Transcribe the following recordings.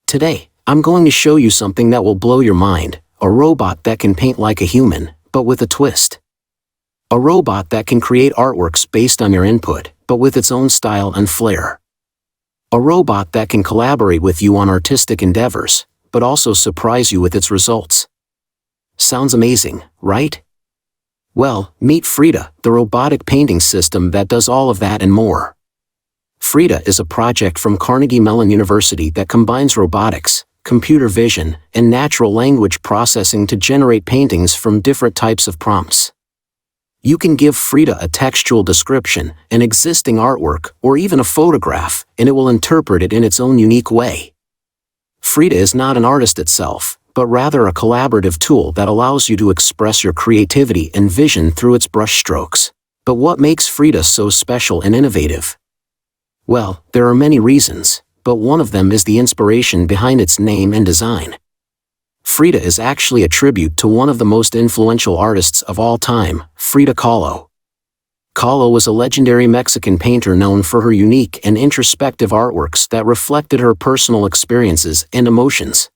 Today, I'm going to show you something that will blow your mind, a robot that can paint like a human, but with a twist. A robot that can create artworks based on your input, but with its own style and flair. A robot that can collaborate with you on artistic endeavors, but also surprise you with its results. Sounds amazing, right? Well, meet FRIDA, the robotic painting system that does all of that and more. FRIDA is a project from Carnegie Mellon University that combines robotics, computer vision, and natural language processing to generate paintings from different types of prompts. You can give FRIDA a textual description, an existing artwork, or even a photograph, and it will interpret it in its own unique way. FRIDA is not an artist itself, but rather a collaborative tool that allows you to express your creativity and vision through its brushstrokes. But what makes FRIDA so special and innovative? Well, there are many reasons, but one of them is the inspiration behind its name and design. FRIDA is actually a tribute to one of the most influential artists of all time, Frida Kahlo. Kahlo was a legendary Mexican painter known for her unique and introspective artworks that reflected her personal experiences and emotions.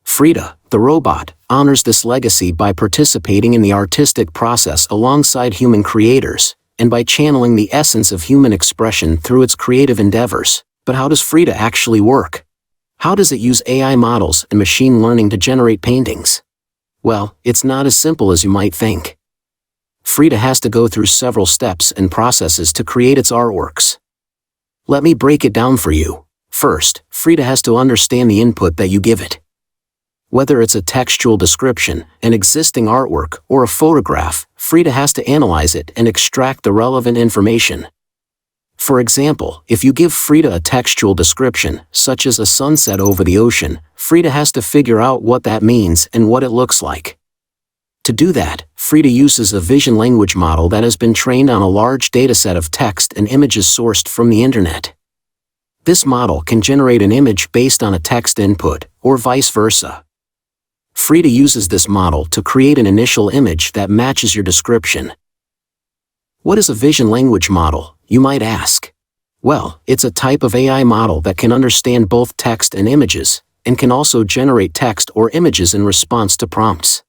FRIDA, the robot, honors this legacy by participating in the artistic process alongside human creators, and by channeling the essence of human expression through its creative endeavors. But how does FRIDA actually work? How does it use AI models and machine learning to generate paintings? Well, it's not as simple as you might think. FRIDA has to go through several steps and processes to create its artworks. Let me break it down for you. First, FRIDA has to understand the input that you give it. Whether it's a textual description, an existing artwork, or a photograph, FRIDA has to analyze it and extract the relevant information. For example, if you give FRIDA a textual description, such as a sunset over the ocean, FRIDA has to figure out what that means and what it looks like. To do that, FRIDA uses a vision language model that has been trained on a large dataset of text and images sourced from the internet. This model can generate an image based on a text input, or vice versa. FRIDA uses this model to create an initial image that matches your description. What is a vision language model, you might ask? Well, it's a type of AI model that can understand both text and images, and can also generate text or images in response to prompts.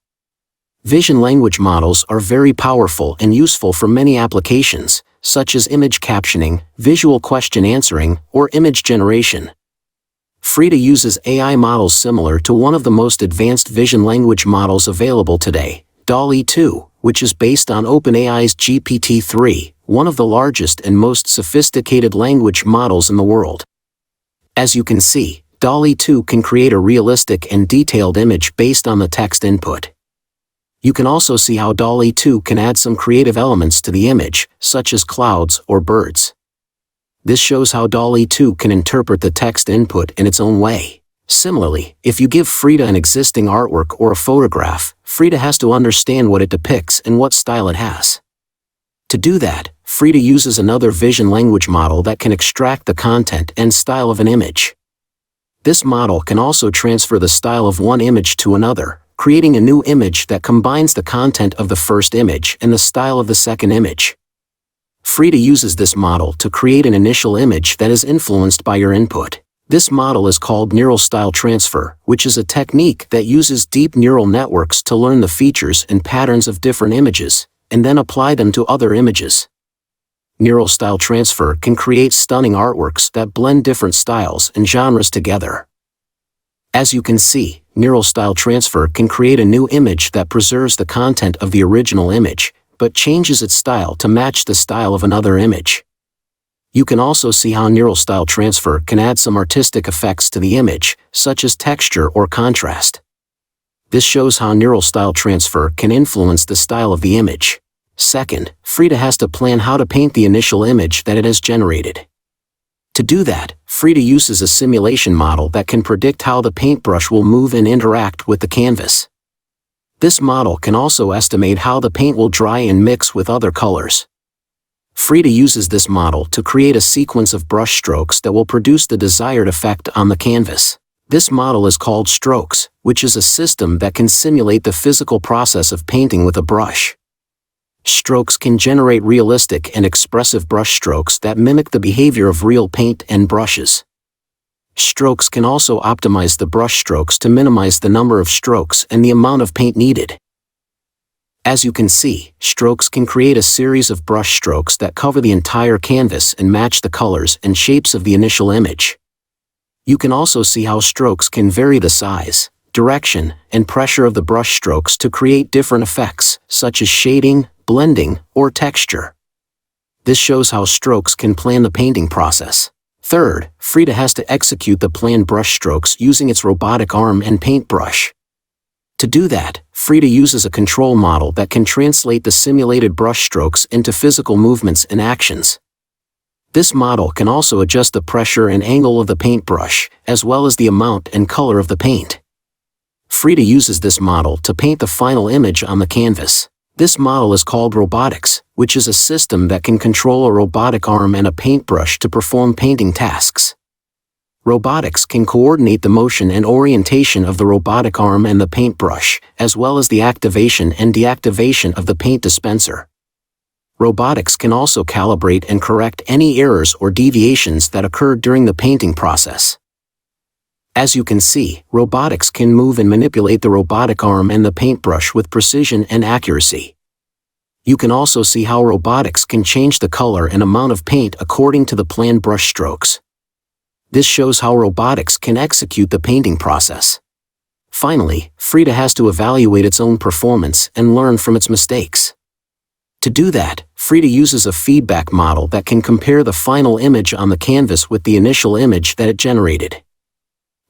Vision language models are very powerful and useful for many applications, such as image captioning, visual question answering, or image generation. FRIDA uses AI models similar to one of the most advanced vision language models available today, DALL-E 2, which is based on OpenAI's GPT-3, one of the largest and most sophisticated language models in the world. As you can see, DALL-E 2 can create a realistic and detailed image based on the text input. You can also see how DALL-E 2 can add some creative elements to the image, such as clouds or birds. This shows how DALL-E 2 can interpret the text input in its own way. Similarly, if you give FRIDA an existing artwork or a photograph, FRIDA has to understand what it depicts and what style it has. To do that, FRIDA uses another vision language model that can extract the content and style of an image. This model can also transfer the style of one image to another, creating a new image that combines the content of the first image and the style of the second image. FRIDA uses this model to create an initial image that is influenced by your input. This model is called neural style transfer, which is a technique that uses deep neural networks to learn the features and patterns of different images, and then apply them to other images. Neural style transfer can create stunning artworks that blend different styles and genres together. As you can see, neural style transfer can create a new image that preserves the content of the original image, but changes its style to match the style of another image. You can also see how neural style transfer can add some artistic effects to the image, such as texture or contrast. This shows how neural style transfer can influence the style of the image. Second, FRIDA has to plan how to paint the initial image that it has generated. To do that, FRIDA uses a simulation model that can predict how the paintbrush will move and interact with the canvas. This model can also estimate how the paint will dry and mix with other colors. FRIDA uses this model to create a sequence of brush strokes that will produce the desired effect on the canvas. This model is called strokes, which is a system that can simulate the physical process of painting with a brush. Strokes can generate realistic and expressive brush strokes that mimic the behavior of real paint and brushes. Strokes can also optimize the brush strokes to minimize the number of strokes and the amount of paint needed. As you can see, strokes can create a series of brush strokes that cover the entire canvas and match the colors and shapes of the initial image. You can also see how strokes can vary the size, direction, and pressure of the brush strokes to create different effects, such as shading, blending, or texture. This shows how strokes can plan the painting process. Third, FRIDA has to execute the planned brush strokes using its robotic arm and paintbrush. To do that, FRIDA uses a control model that can translate the simulated brush strokes into physical movements and actions. This model can also adjust the pressure and angle of the paintbrush, as well as the amount and color of the paint. FRIDA uses this model to paint the final image on the canvas. This model is called robotics, which is a system that can control a robotic arm and a paintbrush to perform painting tasks. Robotics can coordinate the motion and orientation of the robotic arm and the paintbrush, as well as the activation and deactivation of the paint dispenser. Robotics can also calibrate and correct any errors or deviations that occur during the painting process. As you can see, robotics can move and manipulate the robotic arm and the paintbrush with precision and accuracy. You can also see how robotics can change the color and amount of paint according to the planned brush strokes. This shows how robotics can execute the painting process. Finally, FRIDA has to evaluate its own performance and learn from its mistakes. To do that, FRIDA uses a feedback model that can compare the final image on the canvas with the initial image that it generated.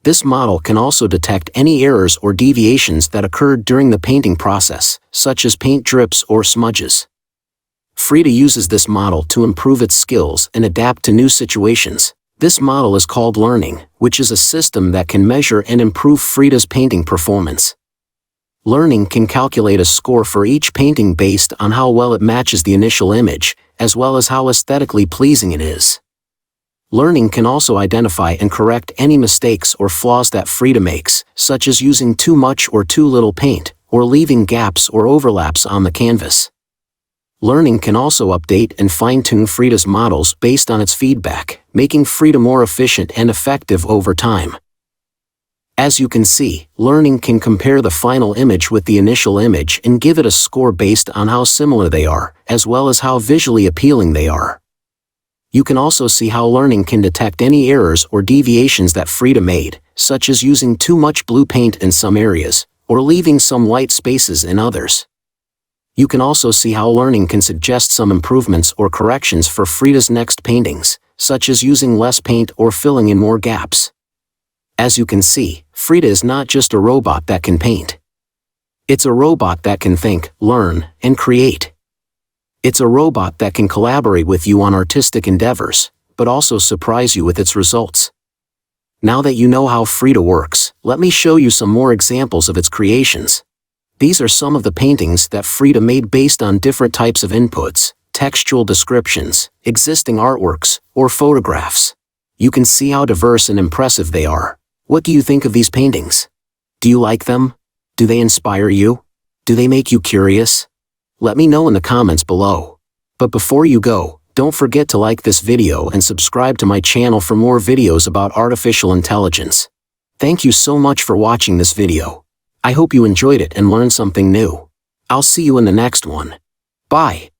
This model can also detect any errors or deviations that occurred during the painting process, such as paint drips or smudges. FRIDA uses this model to improve its skills and adapt to new situations. This model is called learning, which is a system that can measure and improve FRIDA's painting performance. Learning can calculate a score for each painting based on how well it matches the initial image, as well as how aesthetically pleasing it is. Learning can also identify and correct any mistakes or flaws that FRIDA makes, such as using too much or too little paint, or leaving gaps or overlaps on the canvas. Learning can also update and fine-tune FRIDA's models based on its feedback, making FRIDA more efficient and effective over time. As you can see, learning can compare the final image with the initial image and give it a score based on how similar they are, as well as how visually appealing they are. You can also see how learning can detect any errors or deviations that FRIDA made, such as using too much blue paint in some areas, or leaving some white spaces in others. You can also see how learning can suggest some improvements or corrections for FRIDA's next paintings, such as using less paint or filling in more gaps. As you can see, FRIDA is not just a robot that can paint. It's a robot that can think, learn, and create. It's a robot that can collaborate with you on artistic endeavors, but also surprise you with its results. Now that you know how FRIDA works, let me show you some more examples of its creations. These are some of the paintings that FRIDA made based on different types of inputs, textual descriptions, existing artworks, or photographs. You can see how diverse and impressive they are. What do you think of these paintings? Do you like them? Do they inspire you? Do they make you curious? Let me know in the comments below. But before you go, don't forget to like this video and subscribe to my channel for more videos about artificial intelligence. Thank you so much for watching this video. I hope you enjoyed it and learned something new. I'll see you in the next one. Bye.